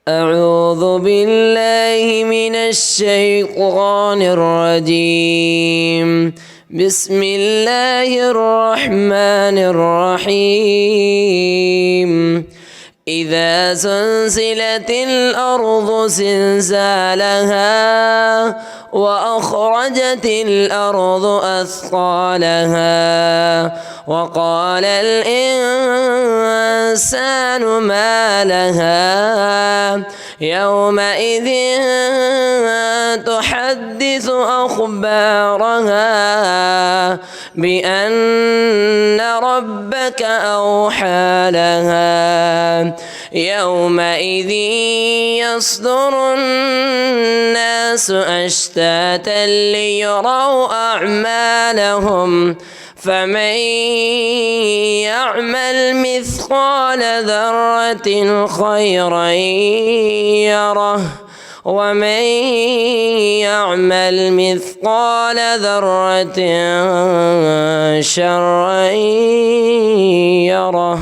أعوذ بالله من الشيطان الرجيم. بسم الله الرحمن الرحيم. إذا زلزلت الأرض زلزالها وأخرجت الأرض أثقالها وقال الإنسان ما لها يومئذ تحدث أخبارها بأن ربك أوحى لها يومئذ يصدر الناس أشتاتا ليروا أعمالهم فمن يعمل مثقال ذرة خيرا يره ومن يعمل مثقال ذرة شرا يره.